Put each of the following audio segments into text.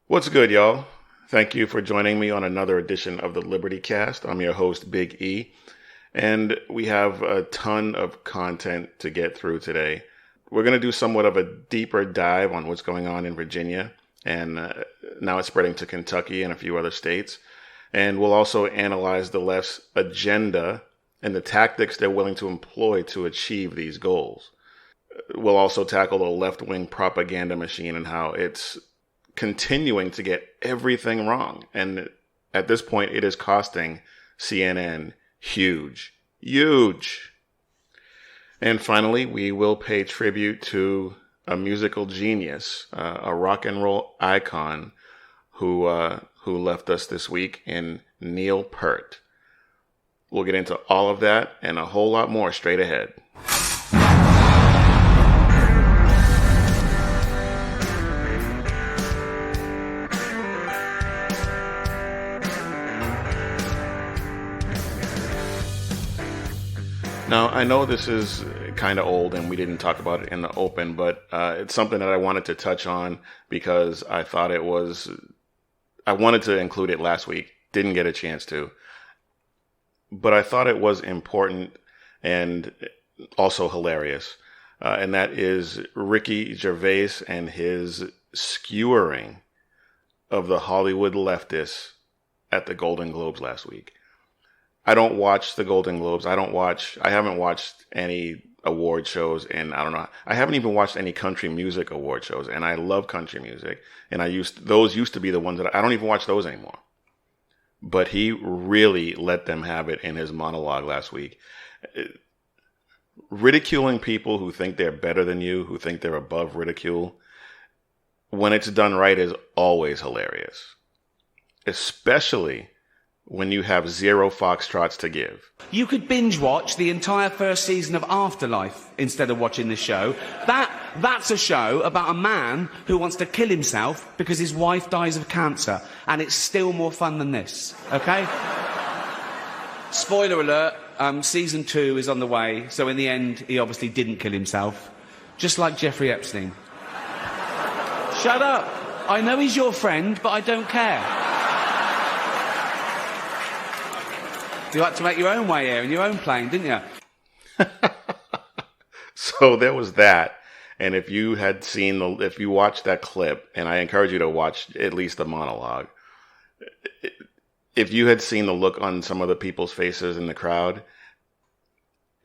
What's good, y'all? Thank you for joining me on another edition of the Liberty Cast. I'm your host, Big E, and we have a ton of content to get through today. We're going to do somewhat of a deeper dive on what's going on in Virginia, and now it's spreading to Kentucky and a few other states. And we'll also analyze the left's agenda and the tactics they're willing to employ to achieve these goals. We'll also tackle the left-wing propaganda machine and how it's continuing to get everything wrong. And at this point, it is costing CNN huge. And finally, we will pay tribute to a musical genius, a rock and roll icon who left us this week in Neil Peart. We'll get into all of that and a whole lot more straight ahead. Now, I know this is kind of old and we didn't talk about it in the open, but it's something that I wanted to touch on because I wanted to include it last week, didn't get a chance to, but I thought it was important and also hilarious. And that is Ricky Gervais and his skewering of the Hollywood leftists at the Golden Globes last week. I don't watch the Golden Globes. I haven't watched any award shows, and I haven't even watched any country music award shows, and I love country music, and those used to be the ones that I don't even watch those anymore. But he really let them have it in his monologue last week. Ridiculing people who think they're better than you, who think they're above ridicule, when it's done right, is always hilarious. Especially when you have zero foxtrots to give. You could binge watch the entire first season of Afterlife instead of watching this show. That's a show about a man who wants to kill himself because his wife dies of cancer, and it's still more fun than this, okay? Spoiler alert, season 2 is on the way, so in the end, he obviously didn't kill himself, just like Jeffrey Epstein. Shut up! I know he's your friend, but I don't care. You had to make your own way here in your own plane, didn't you? So there was that. And if you watched that clip, and I encourage you to watch at least the monologue, if you had seen the look on some of the people's faces in the crowd,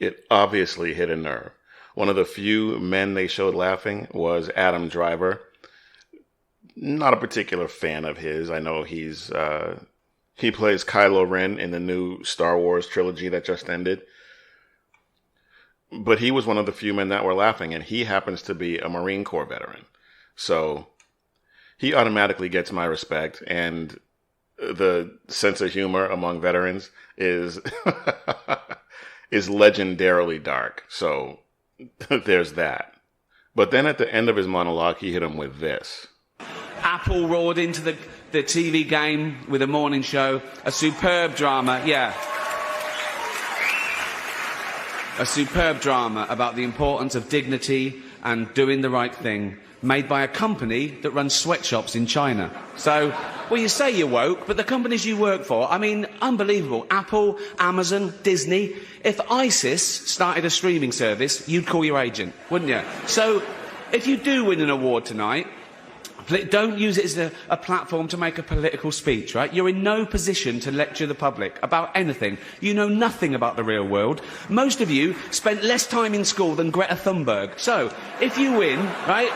it obviously hit a nerve. One of the few men they showed laughing was Adam Driver. Not a particular fan of his. I know he plays Kylo Ren in the new Star Wars trilogy that just ended. But he was one of the few men that were laughing, and he happens to be a Marine Corps veteran. So he automatically gets my respect, and the sense of humor among veterans is is legendarily dark. So there's that. But then at the end of his monologue, he hit him with this. Apple roared into the TV game with a morning show. A superb drama, yeah. A superb drama about the importance of dignity and doing the right thing, made by a company that runs sweatshops in China. So, well, you say you're woke, but the companies you work for, I mean, unbelievable. Apple, Amazon, Disney. If ISIS started a streaming service, you'd call your agent, wouldn't you? So, if you do win an award tonight, don't use it as a platform to make a political speech, right? You're in no position to lecture the public about anything. You know nothing about the real world. Most of you spent less time in school than Greta Thunberg. So, if you win, right,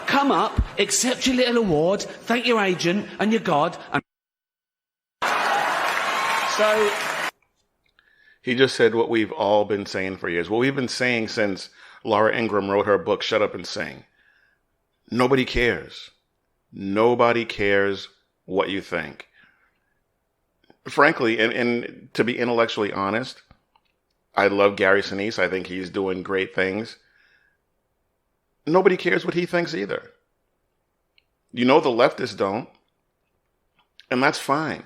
come up, accept your little award, thank your agent and your God, and... So... He just said what we've all been saying for years. What we've been saying since Laura Ingraham wrote her book, Shut Up and Sing. Nobody cares. Nobody cares what you think. Frankly, and to be intellectually honest, I love Gary Sinise. I think he's doing great things. Nobody cares what he thinks either. You know the leftists don't. And that's fine.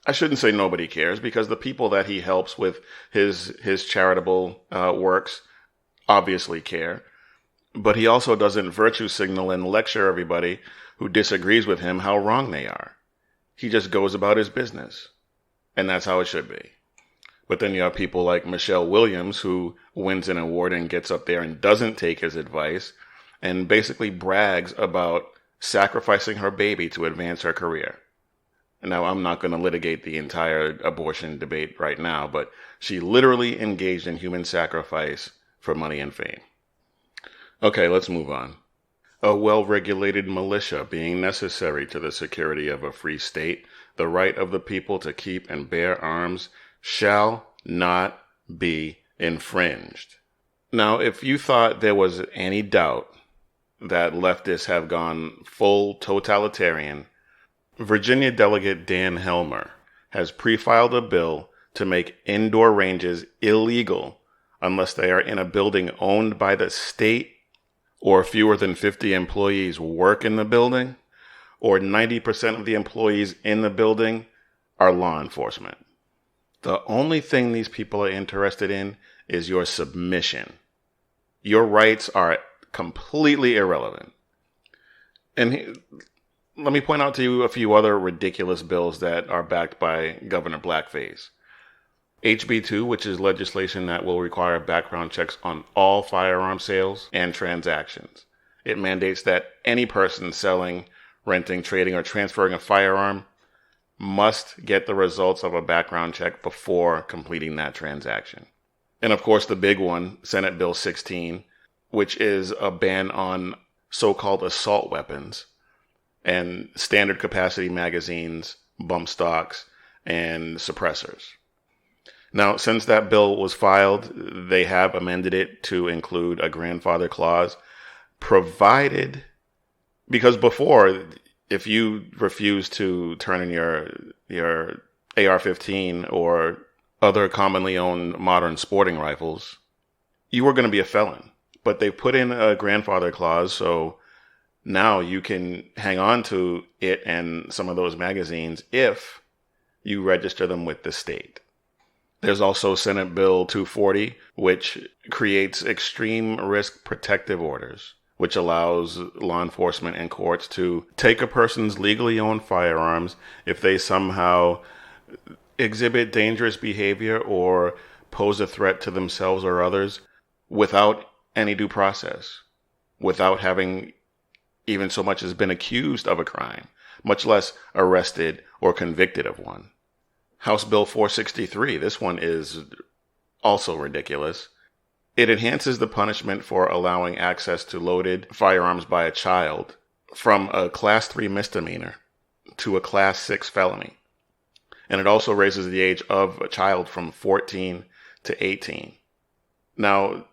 I shouldn't say nobody cares, because the people that he helps with his charitable works obviously care. But he also doesn't virtue signal and lecture everybody who disagrees with him how wrong they are. He just goes about his business. And that's how it should be. But then you have people like Michelle Williams, who wins an award and gets up there and doesn't take his advice and basically brags about sacrificing her baby to advance her career. Now, I'm not going to litigate the entire abortion debate right now, but she literally engaged in human sacrifice for money and fame. Okay, let's move on. A well-regulated militia being necessary to the security of a free state, the right of the people to keep and bear arms shall not be infringed. Now, if you thought there was any doubt that leftists have gone full totalitarian, Virginia Delegate Dan Helmer has pre-filed a bill to make indoor ranges illegal unless they are in a building owned by the state, or fewer than 50 employees work in the building, or 90% of the employees in the building are law enforcement. The only thing these people are interested in is your submission. Your rights are completely irrelevant. And let me point out to you a few other ridiculous bills that are backed by Governor Blackface. HB2, which is legislation that will require background checks on all firearm sales and transactions. It mandates that any person selling, renting, trading, or transferring a firearm must get the results of a background check before completing that transaction. And of course, the big one, Senate Bill 16, which is a ban on so-called assault weapons and standard capacity magazines, bump stocks, and suppressors. Now, since that bill was filed, they have amended it to include a grandfather clause, provided, because before, if you refused to turn in your AR-15 or other commonly owned modern sporting rifles, you were going to be a felon. But they put in a grandfather clause, so now you can hang on to it and some of those magazines if you register them with the state. There's also Senate Bill 240, which creates extreme risk protective orders, which allows law enforcement and courts to take a person's legally owned firearms if they somehow exhibit dangerous behavior or pose a threat to themselves or others without any due process, without having even so much as been accused of a crime, much less arrested or convicted of one. House Bill 463, this one is also ridiculous. It enhances the punishment for allowing access to loaded firearms by a child from a Class 3 misdemeanor to a Class 6 felony. And it also raises the age of a child from 14 to 18. Now,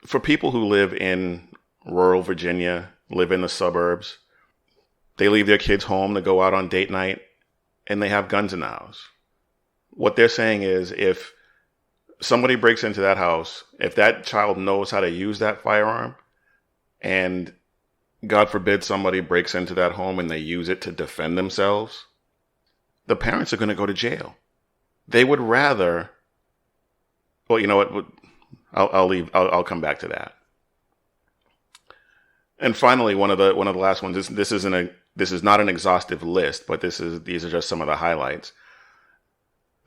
for people who live in rural Virginia, live in the suburbs, they leave their kids home to go out on date night, and they have guns in the house. What they're saying is if somebody breaks into that house, if that child knows how to use that firearm, and God forbid somebody breaks into that home and they use it to defend themselves, the parents are going to go to jail. They would rather, well, you know what? I'll come back to that. And finally, one of the last ones. This is not an exhaustive list, but these are just some of the highlights.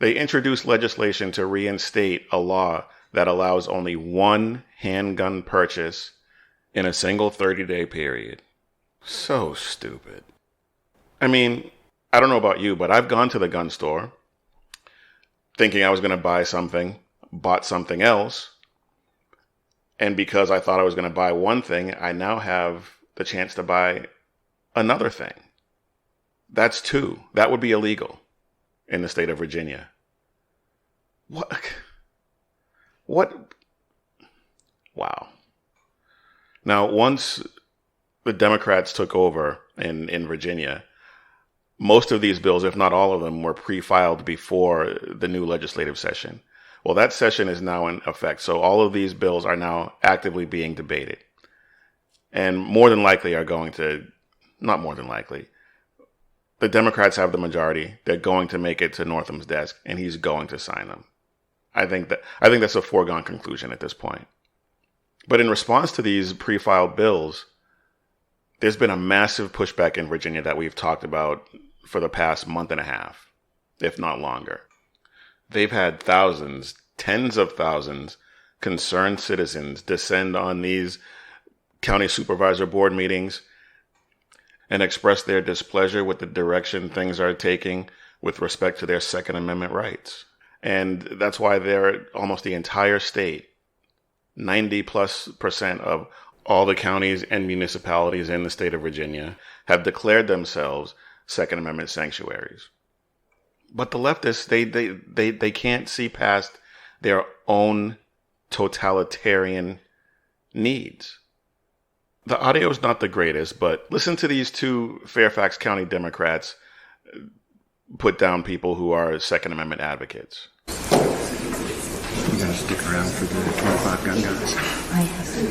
They introduced legislation to reinstate a law that allows only one handgun purchase in a single 30-day period. So stupid. I mean, I don't know about you, but I've gone to the gun store thinking I was going to buy something, bought something else, and because I thought I was going to buy one thing, I now have the chance to buy another thing. That's two. That would be illegal in the state of Virginia. What? Wow. Now, once the Democrats took over in Virginia, most of these bills, if not all of them, were pre-filed before the new legislative session. Well, that session is now in effect. So all of these bills are now actively being debated. And more than likely not more than likely, the Democrats have the majority. They're going to make it to Northam's desk, and he's going to sign them. I think that's a foregone conclusion at this point. But in response to these pre-filed bills, There's been a massive pushback in Virginia that we've talked about for the past month and a half, if not longer. They've had thousands, tens of thousands, concerned citizens descend on these county supervisor board meetings and express their displeasure with the direction things are taking with respect to their Second Amendment rights. And that's why almost the entire state, 90+% of all the counties and municipalities in the state of Virginia have declared themselves Second Amendment sanctuaries. But the leftists, they can't see past their own totalitarian needs. The audio is not the greatest, but listen to these two Fairfax County Democrats put down people who are Second Amendment advocates. You gotta stick around for the 25 gun guys. I have to.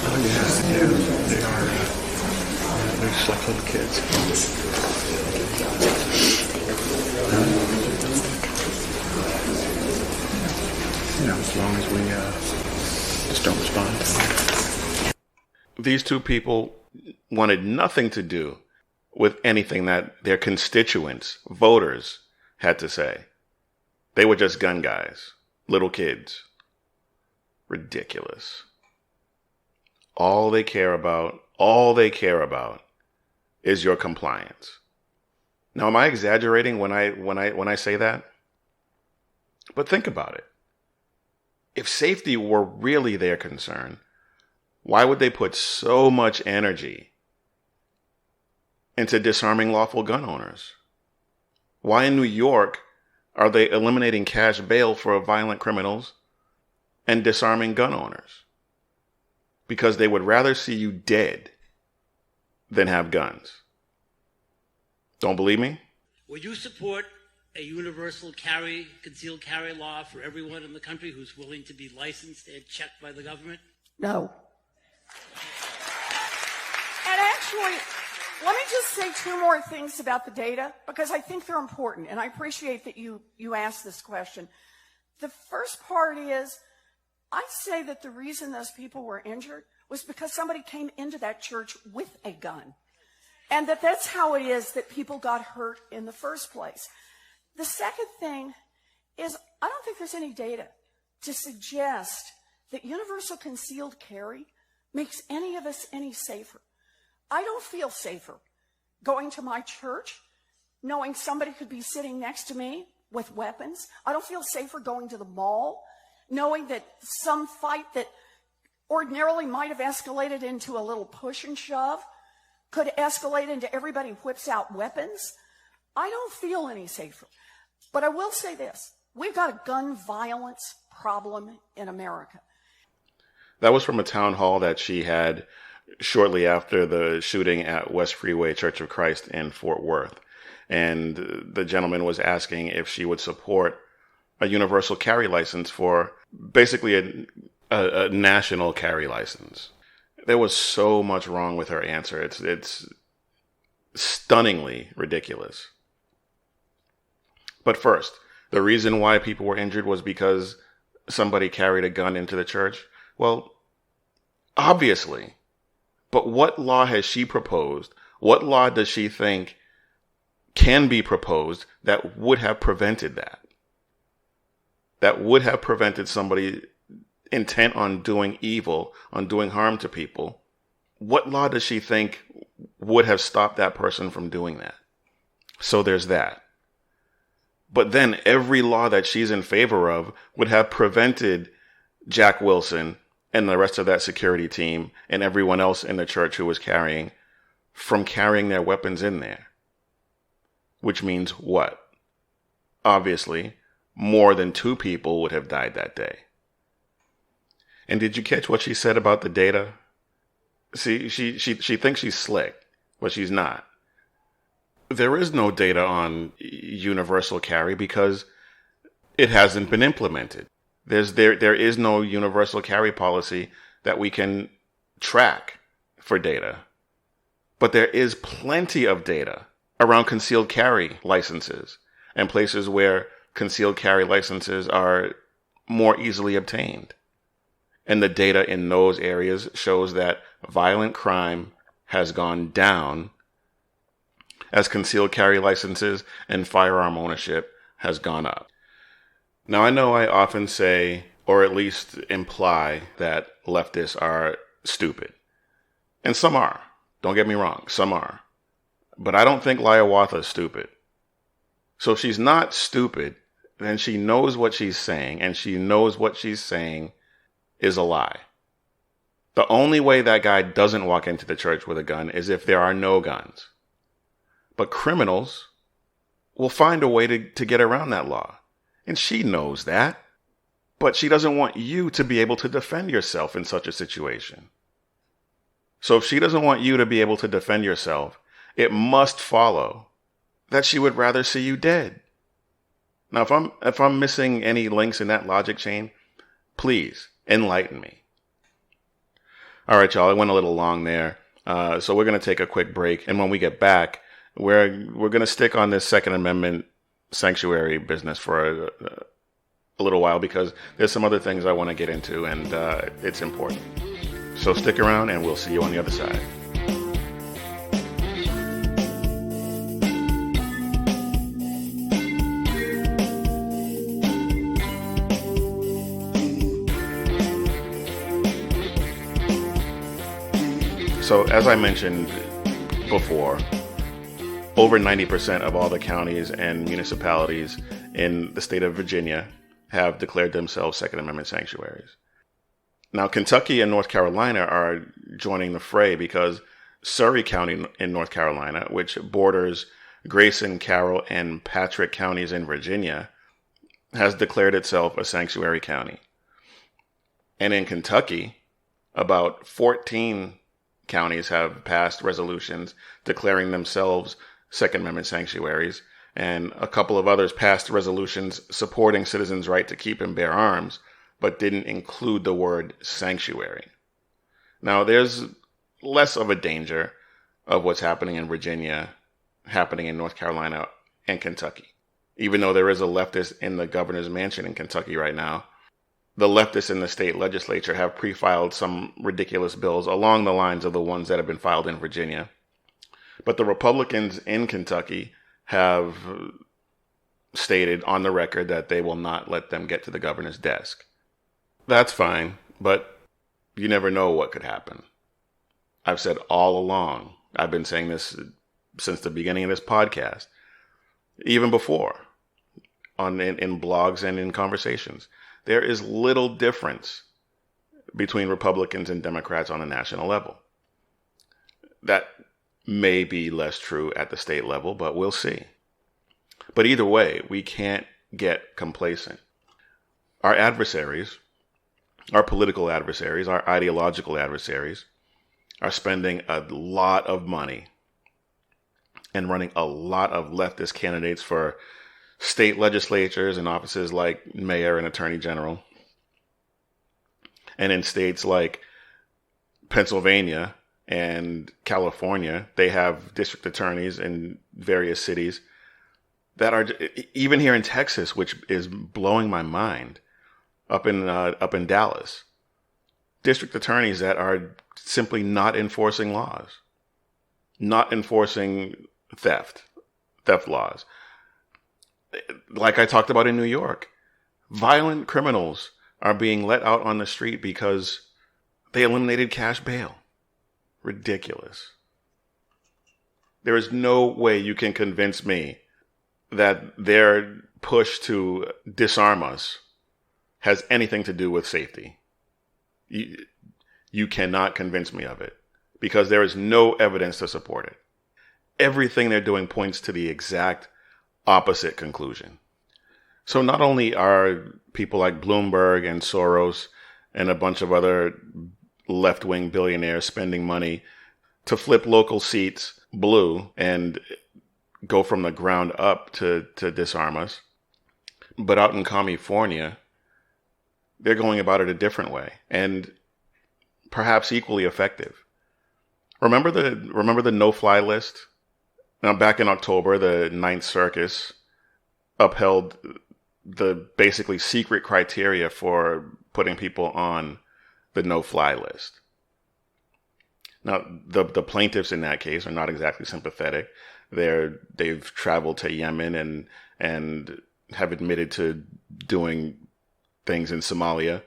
Oh yeah, they are. They're just like little kids. You know, as long as we just don't respond to them. These two people wanted nothing to do with anything that their constituents, voters, had to say. They were just gun guys, little kids. Ridiculous. All they care about is your compliance. Now, am I exaggerating when I say that? But think about it. If safety were really their concern, why would they put so much energy into disarming lawful gun owners? Why in New York are they eliminating cash bail for violent criminals and disarming gun owners? Because they would rather see you dead than have guns. Don't believe me? Would you support a universal concealed carry law for everyone in the country who's willing to be licensed and checked by the government? No. And actually, let me just say two more things about the data, because I think they're important, and I appreciate that you asked this question. The first part is, I say that the reason those people were injured was because somebody came into that church with a gun. And that's how it is that people got hurt in the first place. The second thing is, I don't think there's any data to suggest that universal concealed carry makes any of us any safer. I don't feel safer going to my church knowing somebody could be sitting next to me with weapons. I don't feel safer going to the mall knowing that some fight that ordinarily might have escalated into a little push and shove could escalate into everybody whips out weapons. I don't feel any safer. But I will say this. We've got a gun violence problem in America. That was from a town hall that she had shortly after the shooting at West Freeway Church of Christ in Fort Worth. And the gentleman was asking if she would support a universal carry license for basically a national carry license. There was so much wrong with her answer. It's stunningly ridiculous. But first, the reason why people were injured was because somebody carried a gun into the church. Well, obviously. But what law has she proposed? What law does she think can be proposed that would have prevented that? That would have prevented somebody intent on doing evil, on doing harm to people. What law does she think would have stopped that person from doing that? So there's that. But then every law that she's in favor of would have prevented Jack Wilson and the rest of that security team and everyone else in the church who was carrying from carrying their weapons in there. Which means what? Obviously, more than 2 people would have died that day. And did you catch what she said about the data? See, she thinks she's slick, but she's not. There is no data on universal carry because it hasn't been implemented. There is no universal carry policy that we can track for data. But there is plenty of data around concealed carry licenses and places where concealed carry licenses are more easily obtained. And the data in those areas shows that violent crime has gone down as concealed carry licenses and firearm ownership has gone up. Now, I know I often say, or at least imply, that leftists are stupid. And some are. Don't get me wrong, some are. But I don't think Liawatha is stupid. So if she's not stupid, then she knows what she's saying, and she knows what she's saying is a lie. The only way that guy doesn't walk into the church with a gun is if there are no guns. But criminals will find a way to get around that law. And she knows that. But she doesn't want you to be able to defend yourself in such a situation. So if she doesn't want you to be able to defend yourself, it must follow that she would rather see you dead. Now, if I'm missing any links in that logic chain, please enlighten me. All right, y'all, I went a little long there. So we're going to take a quick break. And when we get back, we're going to stick on this Second Amendment sanctuary business for a little while because there's some other things I want to get into, and it's important. So stick around, and we'll see you on the other side. So as I mentioned before, over 90% of all the counties and municipalities in the state of Virginia have declared themselves Second Amendment sanctuaries. Now, Kentucky and North Carolina are joining the fray because Surry County in North Carolina, which borders Grayson, Carroll, and Patrick counties in Virginia, has declared itself a sanctuary county. And in Kentucky, about 14 counties have passed resolutions declaring themselves Second Amendment sanctuaries, and a couple of others passed resolutions supporting citizens' right to keep and bear arms, but didn't include the word sanctuary. Now, there's less of a danger of what's happening in Virginia happening in North Carolina and Kentucky. Even though there is a leftist in the governor's mansion in Kentucky right now, the leftists in the state legislature have pre-filed some ridiculous bills along the lines of the ones that have been filed in Virginia. But the Republicans in Kentucky have stated on the record that they will not let them get to the governor's desk. That's fine, but you never know what could happen. I've said all along, I've been saying this since the beginning of this podcast, even before, in blogs and in conversations. There is little difference between Republicans and Democrats on a national level. That may be less true at the state level, but we'll see. But either way, we can't get complacent. Our adversaries, our political adversaries, our ideological adversaries, are spending a lot of money and running a lot of leftist candidates for state legislatures and offices like mayor and attorney general. And in states like Pennsylvania and California, they have district attorneys in various cities that are, even here in Texas, which is blowing my mind, up in Dallas, district attorneys that are simply not enforcing laws, not enforcing theft laws. Like I talked about in New York, violent criminals are being let out on the street because they eliminated cash bail. Ridiculous. There is no way you can convince me that their push to disarm us has anything to do with safety. You cannot convince me of it because there is no evidence to support it. Everything they're doing points to the exact opposite conclusion. So not only are people like Bloomberg and Soros and a bunch of other left-wing billionaires spending money to flip local seats blue and go from the ground up to disarm us, but out in California, they're going about it a different way and perhaps equally effective. Remember the no-fly list Now, back in October, the Ninth Circus upheld the basically secret criteria for putting people on the no-fly list. Now, the plaintiffs in that case are not exactly sympathetic. They've traveled to Yemen and have admitted to doing things in Somalia.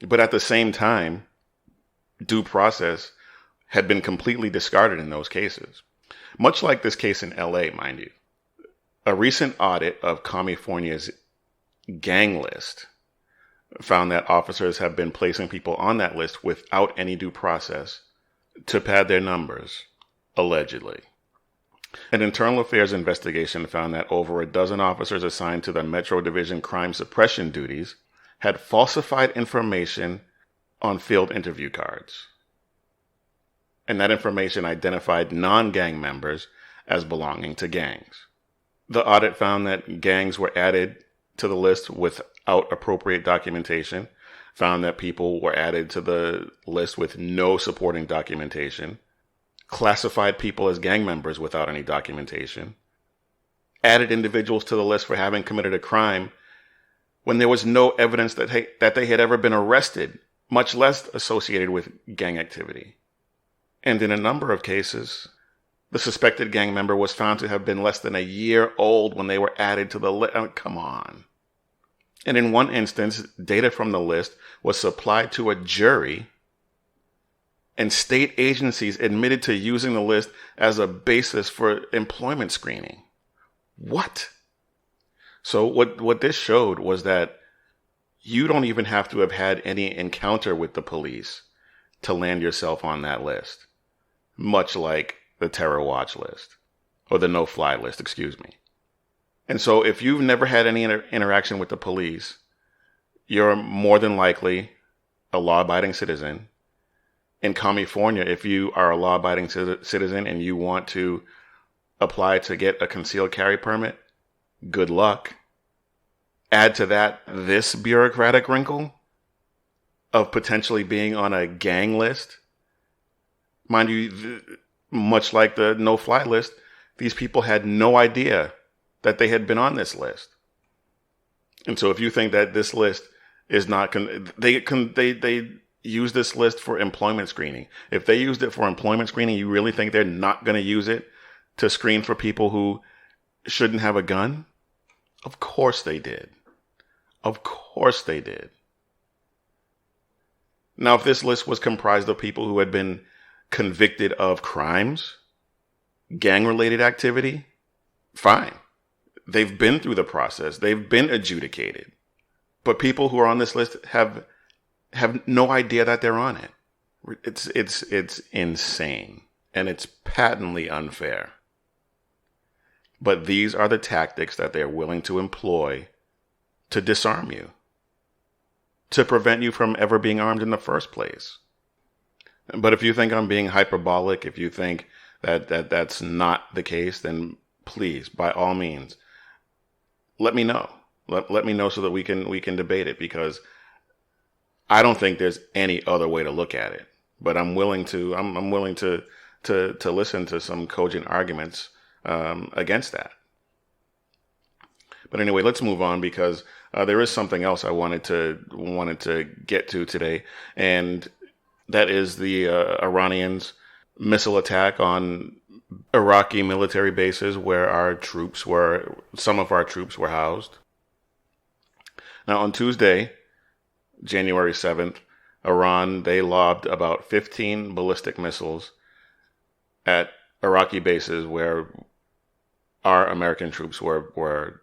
But at the same time, due process had been completely discarded in those cases. Much like this case in LA, mind you. A recent audit of California's gang list found that officers have been placing people on that list without any due process to pad their numbers, allegedly. An internal affairs investigation found that over a dozen officers assigned to the Metro Division crime suppression duties had falsified information on field interview cards. And that information identified non-gang members as belonging to gangs. The audit found that gangs were added to the list without appropriate documentation, found that people were added to the list with no supporting documentation, classified people as gang members without any documentation, added individuals to the list for having committed a crime when there was no evidence that they had ever been arrested, much less associated with gang activity. And in a number of cases, the suspected gang member was found to have been less than a year old when they were added to the list. Come on. And in one instance, data from the list was supplied to a jury, and state agencies admitted to using the list as a basis for employment screening. What? So what this showed was that you don't even have to have had any encounter with the police to land yourself on that list, much like the terror watch list, or the no-fly list, excuse me. And so if you've never had any interaction with the police, you're more than likely a law-abiding citizen. In California, if you are a law-abiding citizen and you want to apply to get a concealed carry permit, good luck. Add to that this bureaucratic wrinkle of potentially being on a gang list. Mind you, much like the no-fly list, these people had no idea that they had been on this list. And so if you think that this list is not, they use this list for employment screening. If they used it for employment screening, you really think they're not going to use it to screen for people who shouldn't have a gun? Of course they did. Of course they did. Now, if this list was comprised of people who had been convicted of crimes, gang-related activity, fine. They've been through the process. They've been adjudicated. But people who are on this list have no idea that they're on it. It's insane. And it's patently unfair. But these are the tactics that they're willing to employ to disarm you, to prevent you from ever being armed in the first place. But if you think I'm being hyperbolic, if you think that that's not the case, then please, by all means, let me know. Let me know so that we can debate it, because I don't think there's any other way to look at it. But I'm willing to listen to some cogent arguments against that. But anyway, let's move on, because there is something else I wanted to get to today, and that is the Iranians' missile attack on Iraqi military bases where some of our troops were housed. Now, on Tuesday, January 7th, Iran, they lobbed about 15 ballistic missiles at Iraqi bases where our American troops were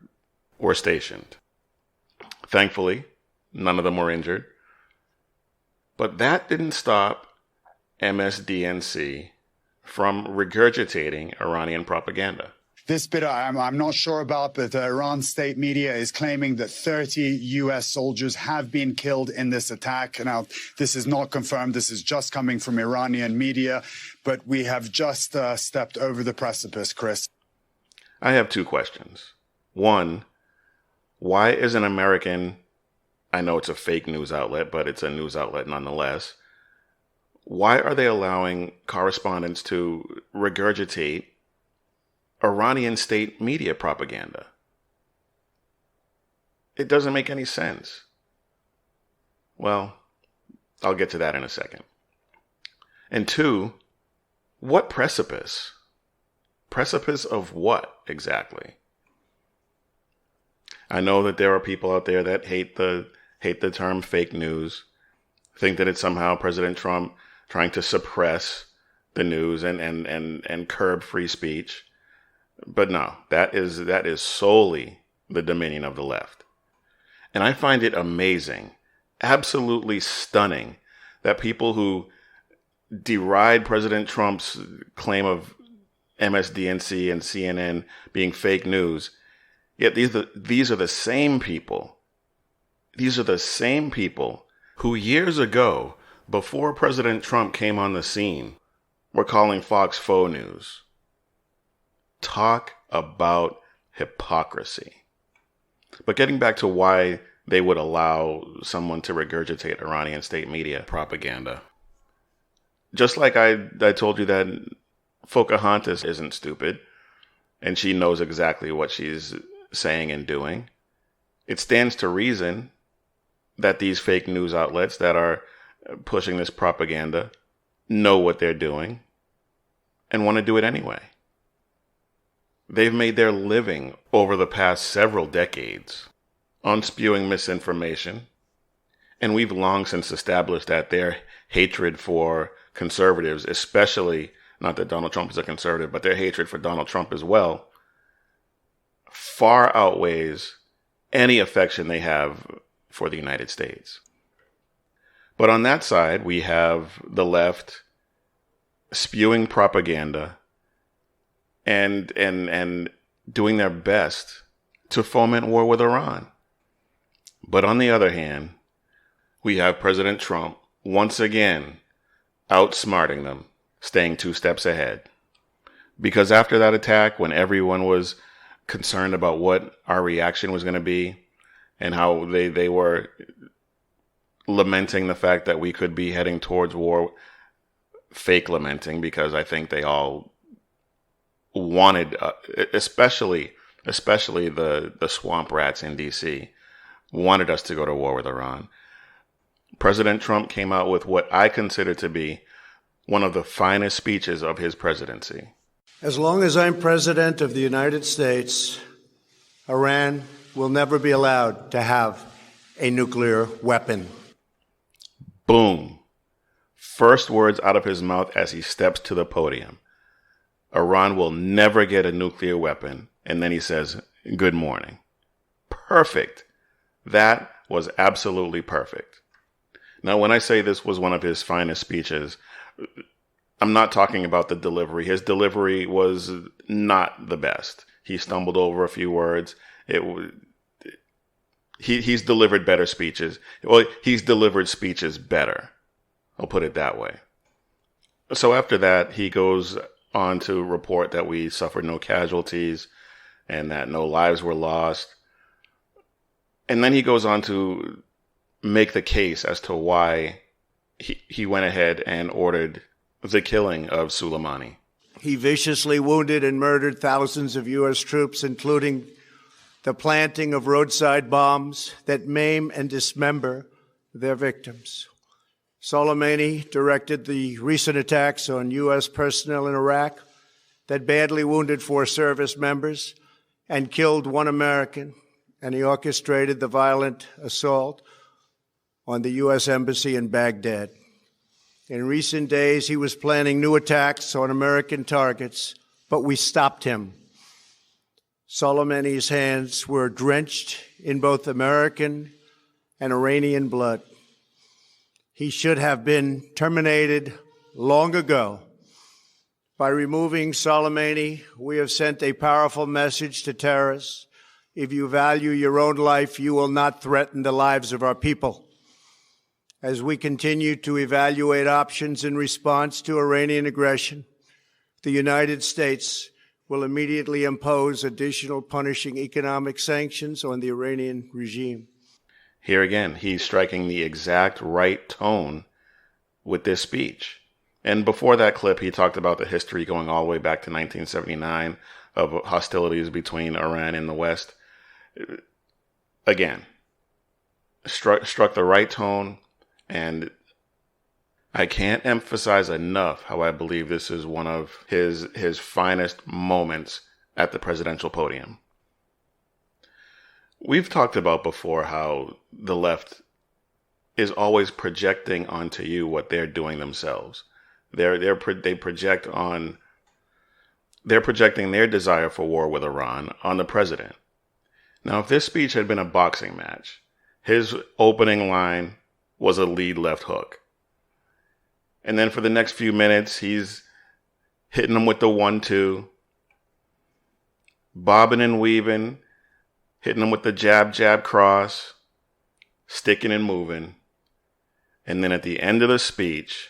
stationed. Thankfully, none of them were injured. But that didn't stop MSDNC from regurgitating Iranian propaganda. This bit I'm not sure about, but the Iran state media is claiming that 30 U.S. soldiers have been killed in this attack. Now, this is not confirmed. This is just coming from Iranian media, but we have just stepped over the precipice, Chris. I have two questions. One, why is an American, I know it's a fake news outlet, but it's a news outlet nonetheless, Why are they allowing correspondents to regurgitate Iranian state media propaganda? It doesn't make any sense. Well, I'll get to that in a second. And two, what precipice? Precipice of what exactly? I know that there are people out there that hate the term fake news, think that it's somehow President Trump trying to suppress the news and curb free speech. But no, that is solely the dominion of the left. And I find it amazing, absolutely stunning, that people who deride President Trump's claim of MSDNC and CNN being fake news, yet these are the same people. These are the same people who years ago, before President Trump came on the scene, were calling Fox faux news. Talk about hypocrisy. But getting back to why they would allow someone to regurgitate Iranian state media propaganda. Just like I told you that Pocahontas isn't stupid, and she knows exactly what she's saying and doing, it stands to reason that these fake news outlets that are pushing this propaganda know what they're doing and want to do it anyway. They've made their living over the past several decades on spewing misinformation, and we've long since established that their hatred for conservatives, especially, not that Donald Trump is a conservative, but their hatred for Donald Trump as well, far outweighs any affection they have for the United States. But on that side, we have the left spewing propaganda and doing their best to foment war with Iran. But on the other hand, we have President Trump once again outsmarting them, staying 2 steps ahead. Because after that attack, when everyone was concerned about what our reaction was going to be and how they were lamenting the fact that we could be heading towards war, fake lamenting, because I think they all wanted, especially the swamp rats in DC, wanted us to go to war with Iran. President Trump came out with what I consider to be one of the finest speeches of his presidency. As long as I'm president of the United States, Iran will never be allowed to have a nuclear weapon. Boom. First words out of his mouth as he steps to the podium. Iran will never get a nuclear weapon. And then he says, good morning. Perfect. That was absolutely perfect. Now, when I say this was one of his finest speeches, I'm not talking about the delivery. His delivery was not the best. He stumbled over a few words. He's delivered better speeches. Well, he's delivered speeches better. I'll put it that way. So after that, he goes on to report that we suffered no casualties and that no lives were lost. And then he goes on to make the case as to why he went ahead and ordered the killing of Soleimani. He viciously wounded and murdered thousands of U.S. troops, including the planting of roadside bombs that maim and dismember their victims. Soleimani directed the recent attacks on U.S. personnel in Iraq that badly wounded 4 service members and killed 1 American, and he orchestrated the violent assault on the U.S. Embassy in Baghdad. In recent days, he was planning new attacks on American targets, but we stopped him. Soleimani's hands were drenched in both American and Iranian blood. He should have been terminated long ago. By removing Soleimani, we have sent a powerful message to terrorists. If you value your own life, you will not threaten the lives of our people. As we continue to evaluate options in response to Iranian aggression, the United States will immediately impose additional punishing economic sanctions on the Iranian regime. Here again, he's striking the exact right tone with this speech. And before that clip, he talked about the history going all the way back to 1979 of hostilities between Iran and the West. Again, struck the right tone, and I can't emphasize enough how I believe this is one of his finest moments at the presidential podium. We've talked about before how the left is always projecting onto you what they're doing themselves. They're projecting their desire for war with Iran on the president. Now, if this speech had been a boxing match, his opening line was a lead left hook. And then for the next few minutes, he's hitting them with the 1-2, bobbing and weaving, hitting them with the jab, jab, cross, sticking and moving. And then at the end of the speech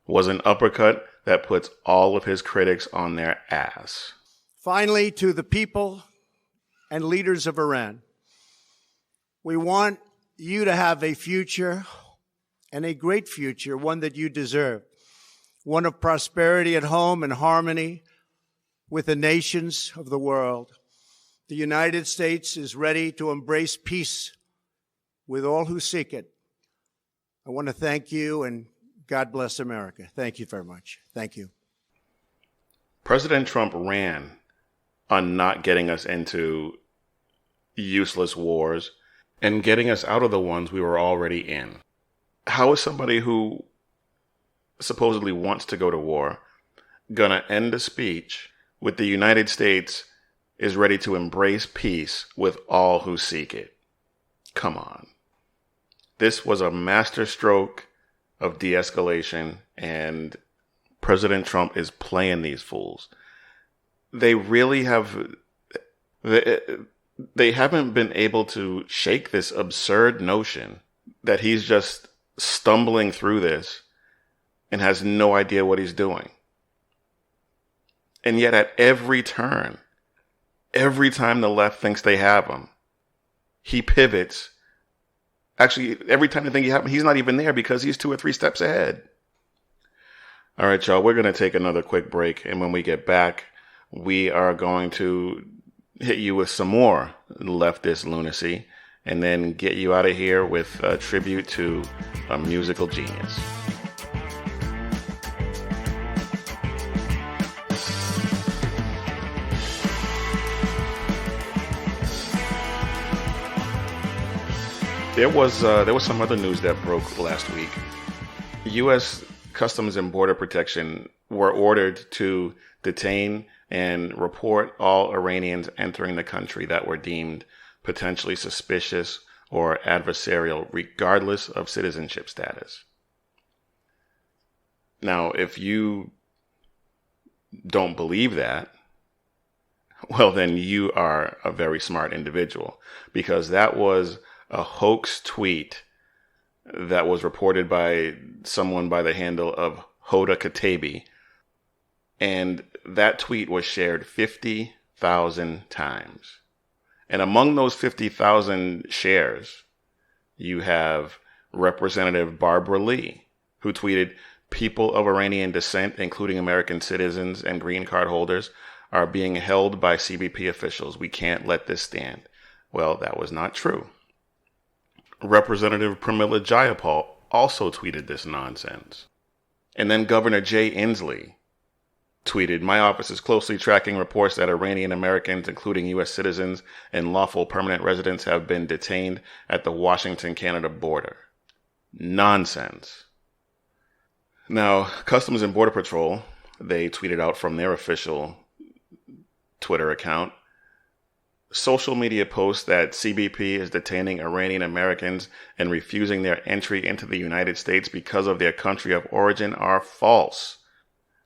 was an uppercut that puts all of his critics on their ass. Finally, to the people and leaders of Iran, we want you to have a future, and a great future, one that you deserve, one of prosperity at home and harmony with the nations of the world. The United States is ready to embrace peace with all who seek it. I want to thank you, and God bless America. Thank you very much. Thank you. President Trump ran on not getting us into useless wars and getting us out of the ones we were already in. How is somebody who supposedly wants to go to war gonna end a speech with the United States is ready to embrace peace with all who seek it? Come on. This was a masterstroke of de-escalation, and President Trump is playing these fools. They really have... They haven't been able to shake this absurd notion that he's just stumbling through this and has no idea what he's doing. And yet at every turn, every time the left thinks they have him, he pivots. Actually, every time they think he have him, he's not even there because he's 2 or 3 steps ahead. All right, y'all, we're going to take another quick break. And when we get back, we are going to hit you with some more leftist lunacy and then get you out of here with a tribute to a musical genius. There was some other news that broke last week. U.S. Customs and Border Protection were ordered to detain and report all Iranians entering the country that were deemed potentially suspicious or adversarial, regardless of citizenship status. Now, if you don't believe that, well, then you are a very smart individual, because that was a hoax tweet that was reported by someone by the handle of Hoda Katabi. And that tweet was shared 50,000 times. And among those 50,000 shares, you have Representative Barbara Lee, who tweeted, "People of Iranian descent, including American citizens and green card holders, are being held by CBP officials. We can't let this stand." Well, that was not true. Representative Pramila Jayapal also tweeted this nonsense. And then Governor Jay Inslee tweeted, "My office is closely tracking reports that Iranian Americans, including U.S. citizens and lawful permanent residents, have been detained at the Washington-Canada border." Nonsense. Now, Customs and Border Patrol, they tweeted out from their official Twitter account, social media posts that CBP is detaining Iranian Americans and refusing their entry into the United States because of their country of origin are false.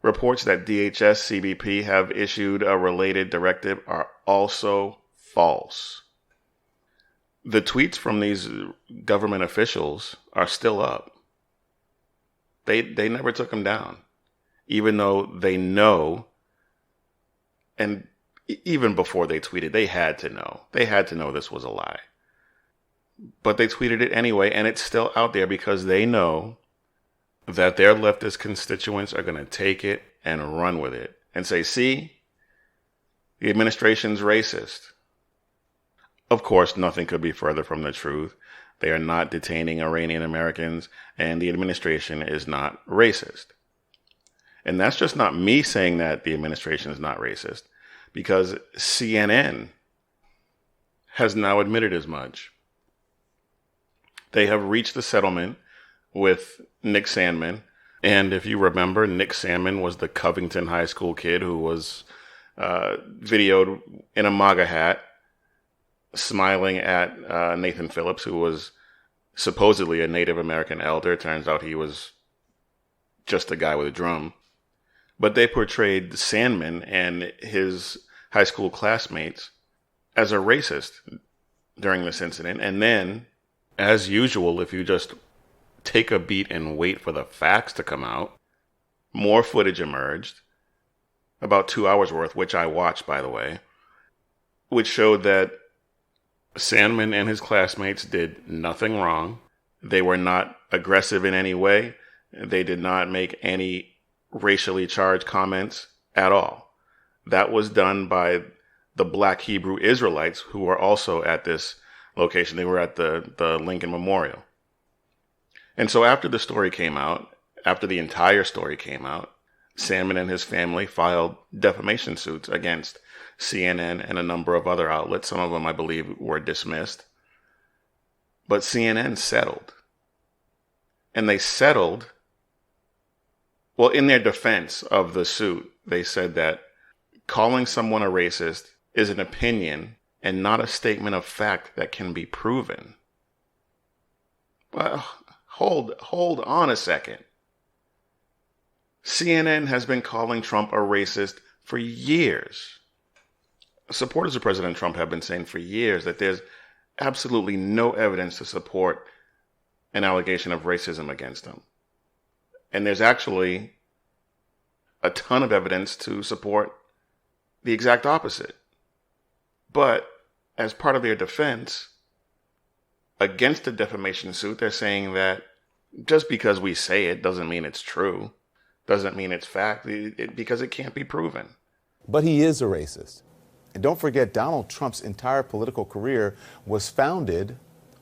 Reports that DHS CBP have issued a related directive are also false. The tweets from these government officials are still up. They never took them down, even though they know, and even before they tweeted, they had to know. They had to know this was a lie. But they tweeted it anyway, and it's still out there because they know that their leftist constituents are going to take it and run with it and say, see, the administration's racist. Of course, nothing could be further from the truth. They are not detaining Iranian Americans, and the administration is not racist. And that's just not me saying that the administration is not racist, because CNN has now admitted as much. They have reached a settlement with Nick Sandmann. And if you remember, Nick Sandmann was the Covington High School kid who was videoed in a MAGA hat, smiling at Nathan Phillips, who was supposedly a Native American elder. Turns out he was just a guy with a drum. But they portrayed Sandmann and his high school classmates as a racist during this incident. And then, as usual, if you just take a beat and wait for the facts to come out, more footage emerged, about 2 hours worth, which I watched, by the way, which showed that Sandmann and his classmates did nothing wrong. They were not aggressive in any way. They did not make any racially charged comments at all. That was done by the Black Hebrew Israelites who were also at this location. They were at the Lincoln Memorial. And so after the story came out, after the entire story came out, Sandmann and his family filed defamation suits against CNN and a number of other outlets. Some of them, I believe, were dismissed. But CNN settled. And they settled, well, in their defense of the suit, they said that calling someone a racist is an opinion and not a statement of fact that can be proven. Well, hold on a second. CNN has been calling Trump a racist for years. Supporters of President Trump have been saying for years that there's absolutely no evidence to support an allegation of racism against him. And there's actually a ton of evidence to support the exact opposite. But as part of their defense against the defamation suit, they're saying that just because we say it doesn't mean it's true, doesn't mean it's fact, because it can't be proven. But he is a racist. And don't forget, Donald Trump's entire political career was founded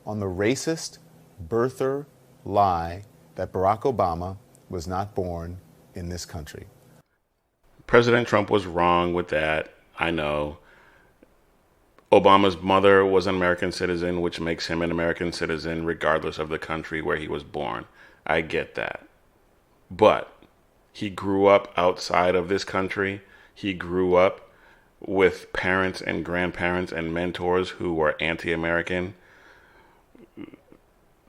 on the racist birther lie that Barack Obama was not born in this country. President Trump was wrong with that, I know. Obama's mother was an American citizen, which makes him an American citizen regardless of the country where he was born. I get that. But he grew up outside of this country. He grew up with parents and grandparents and mentors who were anti-American.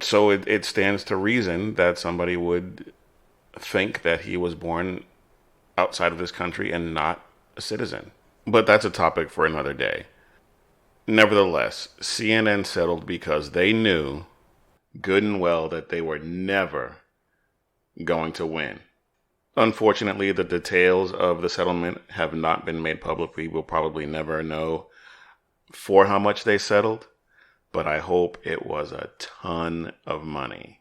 So it stands to reason that somebody would think that he was born outside of this country and not a citizen. But that's a topic for another day. Nevertheless, CNN settled because they knew good and well that they were never going to win. Unfortunately, the details of the settlement have not been made public. We will probably never know for how much they settled, but I hope it was a ton of money.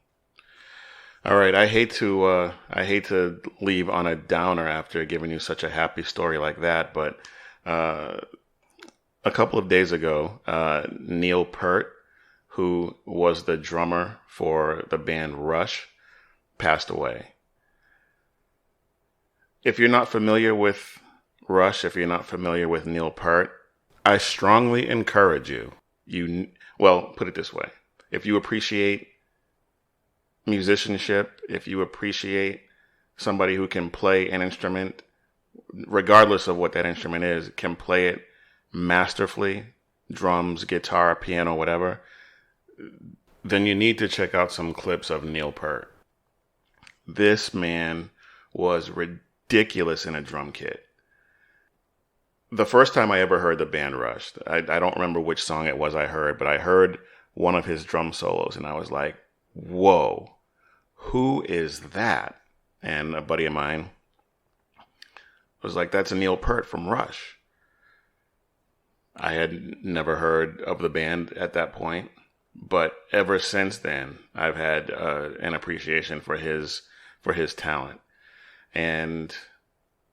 All right, I hate to leave on a downer after giving you such a happy story like that, but a couple of days ago, Neil Peart, who was the drummer for the band Rush, passed away. If you're not familiar with Rush, if you're not familiar with Neil Peart, I strongly encourage you, put it this way. If you appreciate musicianship, if you appreciate somebody who can play an instrument, regardless of what that instrument is, can play it masterfully, drums, guitar, piano, whatever, then you need to check out some clips of Neil Peart. This man was ridiculous in a drum kit. The first time I ever heard the band Rush, I don't remember which song it was I heard, but I heard one of his drum solos and I was like, whoa, who is that? And a buddy of mine was like, that's a Neil Peart from Rush. I had never heard of the band at that point, but ever since then, I've had an appreciation for his for his talent. And,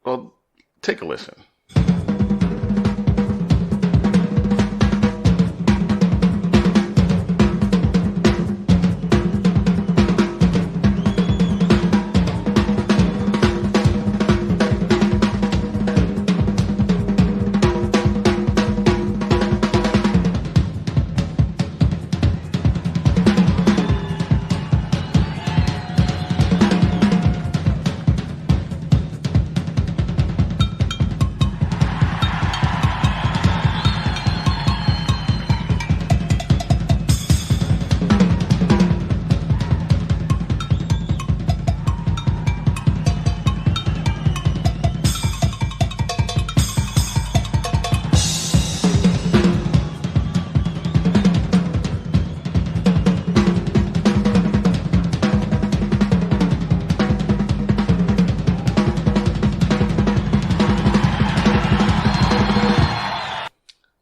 well, take a listen.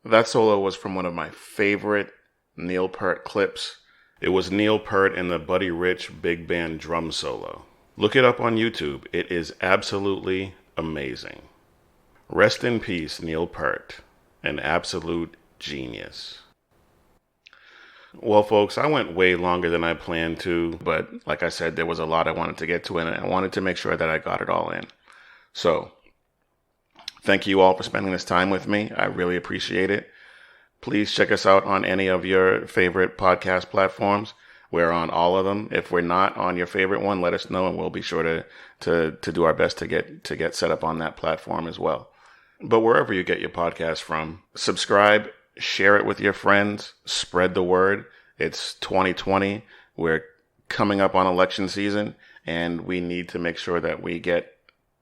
That solo was from one of my favorite Neil Peart clips. It was Neil Peart and the Buddy Rich big band drum solo. Look it up on YouTube. It is absolutely amazing. Rest in peace, Neil Peart, an absolute genius. Well, folks, I went way longer than I planned to, but like I said, there was a lot I wanted to get to, and I wanted to make sure that I got it all in. So, thank you all for spending this time with me. I really appreciate it. Please check us out on any of your favorite podcast platforms. We're on all of them. If we're not on your favorite one, let us know, and we'll be sure to do our best to get set up on that platform as well. But wherever you get your podcast from, subscribe, share it with your friends, spread the word. It's 2020. We're coming up on election season, and we need to make sure that we get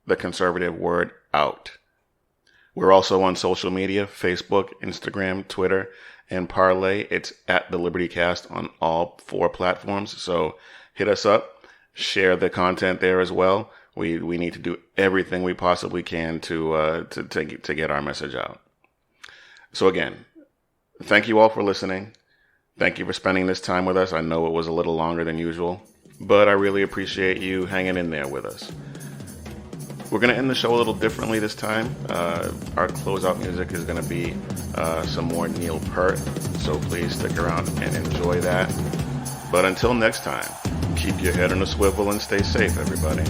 the conservative word out. We're also on social media, Facebook, Instagram, Twitter, and Parlay. It's at the LibertyCast on all 4 platforms. So hit us up, share the content there as well. We need to do everything we possibly can to get our message out. So again, thank you all for listening. Thank you for spending this time with us. I know it was a little longer than usual, but I really appreciate you hanging in there with us. We're going to end the show a little differently this time. Our closeout music is going to be some more Neil Peart, so please stick around and enjoy that. But until next time, keep your head on a swivel and stay safe, everybody.